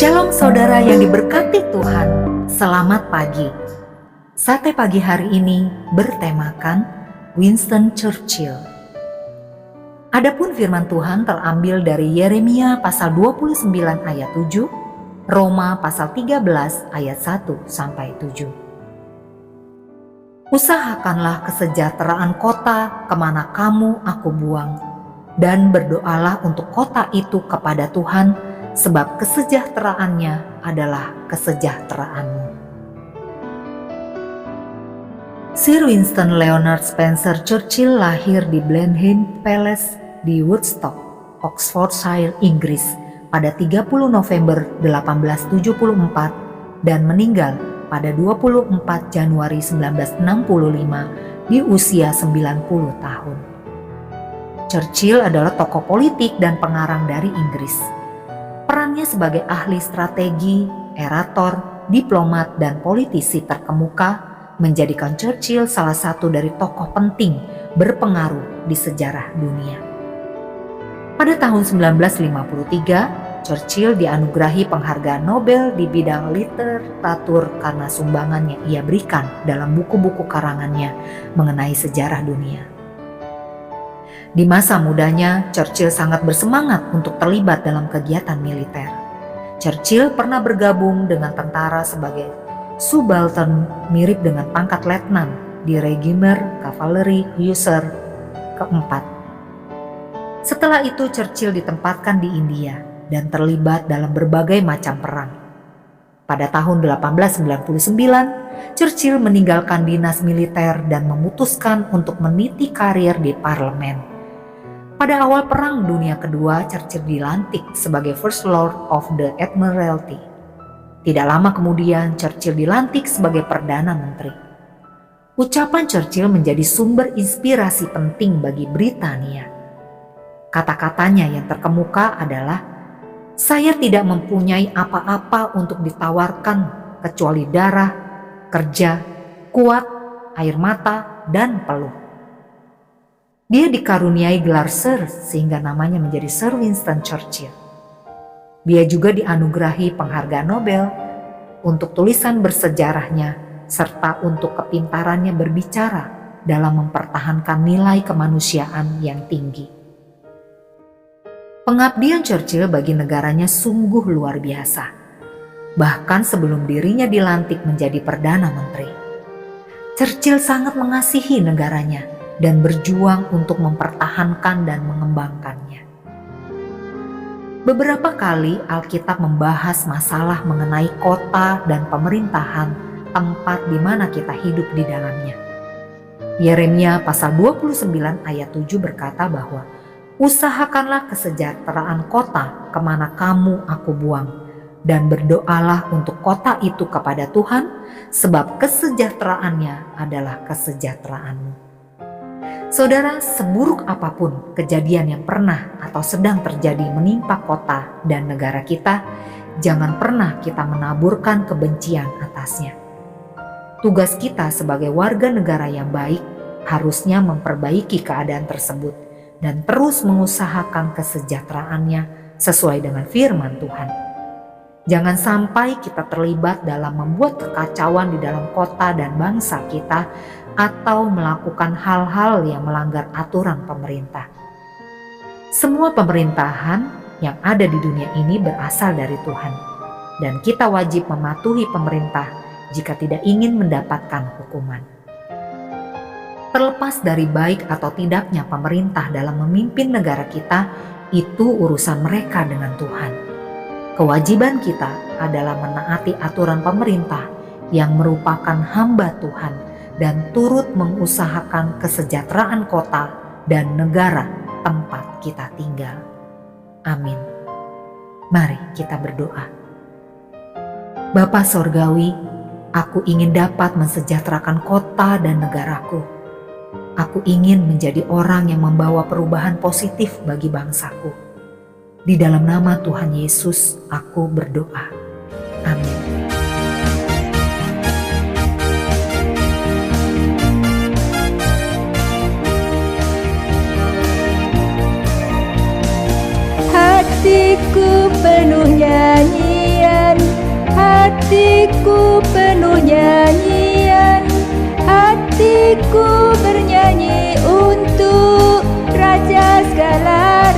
Shalom saudara yang diberkati Tuhan, selamat pagi. Sate pagi hari ini bertemakan Winston Churchill. Adapun firman Tuhan terambil dari Yeremia pasal 29 ayat 7, Roma pasal 13 ayat 1 sampai 7. Usahakanlah kesejahteraan kota kemana kamu aku buang, dan berdoalah untuk kota itu kepada Tuhan, sebab kesejahteraannya adalah kesejahteraanmu. Sir Winston Leonard Spencer Churchill lahir di Blenheim Palace di Woodstock, Oxfordshire, Inggris pada 30 November 1874 dan meninggal pada 24 Januari 1965 di usia 90 tahun. Churchill adalah tokoh politik dan pengarang dari Inggris. Perannya sebagai ahli strategi, erator, diplomat, dan politisi terkemuka menjadikan Churchill salah satu dari tokoh penting berpengaruh di sejarah dunia. Pada tahun 1953, Churchill dianugerahi penghargaan Nobel di bidang literatur karena sumbangan yang ia berikan dalam buku-buku karangannya mengenai sejarah dunia. Di masa mudanya, Churchill sangat bersemangat untuk terlibat dalam kegiatan militer. Churchill pernah bergabung dengan tentara sebagai subaltern mirip dengan pangkat letnan di Regimer Kavaleri Hussar keempat. Setelah itu Churchill ditempatkan di India dan terlibat dalam berbagai macam perang. Pada tahun 1899, Churchill meninggalkan dinas militer dan memutuskan untuk meniti karir di parlemen. Pada awal Perang Dunia Kedua, Churchill dilantik sebagai First Lord of the Admiralty. Tidak lama kemudian, Churchill dilantik sebagai Perdana Menteri. Ucapan Churchill menjadi sumber inspirasi penting bagi Britania. Kata-katanya yang terkemuka adalah, "Saya tidak mempunyai apa-apa untuk ditawarkan kecuali darah, kerja, kuat, air mata, dan peluh." Dia dikaruniai gelar Sir sehingga namanya menjadi Sir Winston Churchill. Dia juga dianugerahi penghargaan Nobel untuk tulisan bersejarahnya serta untuk kepintarannya berbicara dalam mempertahankan nilai kemanusiaan yang tinggi. Pengabdian Churchill bagi negaranya sungguh luar biasa. Bahkan sebelum dirinya dilantik menjadi Perdana Menteri, Churchill sangat mengasihi negaranya dan berjuang untuk mempertahankan dan mengembangkannya. Beberapa kali Alkitab membahas masalah mengenai kota dan pemerintahan tempat di mana kita hidup di dalamnya. Yeremia pasal 29 ayat 7 berkata bahwa usahakanlah kesejahteraan kota kemana kamu aku buang, dan berdoalah untuk kota itu kepada Tuhan, sebab kesejahteraannya adalah kesejahteraanmu. Saudara, seburuk apapun kejadian yang pernah atau sedang terjadi menimpa kota dan negara kita, jangan pernah kita menaburkan kebencian atasnya. Tugas kita sebagai warga negara yang baik harusnya memperbaiki keadaan tersebut dan terus mengusahakan kesejahteraannya sesuai dengan firman Tuhan. Jangan sampai kita terlibat dalam membuat kekacauan di dalam kota dan bangsa kita, atau melakukan hal-hal yang melanggar aturan pemerintah. Semua pemerintahan yang ada di dunia ini berasal dari Tuhan, dan kita wajib mematuhi pemerintah jika tidak ingin mendapatkan hukuman. Terlepas dari baik atau tidaknya pemerintah dalam memimpin negara kita, itu urusan mereka dengan Tuhan. Kewajiban kita adalah menaati aturan pemerintah yang merupakan hamba Tuhan dan turut mengusahakan kesejahteraan kota dan negara tempat kita tinggal. Amin. Mari kita berdoa. Bapa Sorgawi, aku ingin dapat mensejahterakan kota dan negaraku. Aku ingin menjadi orang yang membawa perubahan positif bagi bangsaku. Di dalam nama Tuhan Yesus, aku berdoa. Amin. Hatiku penuh nyanyian untuk Raja segala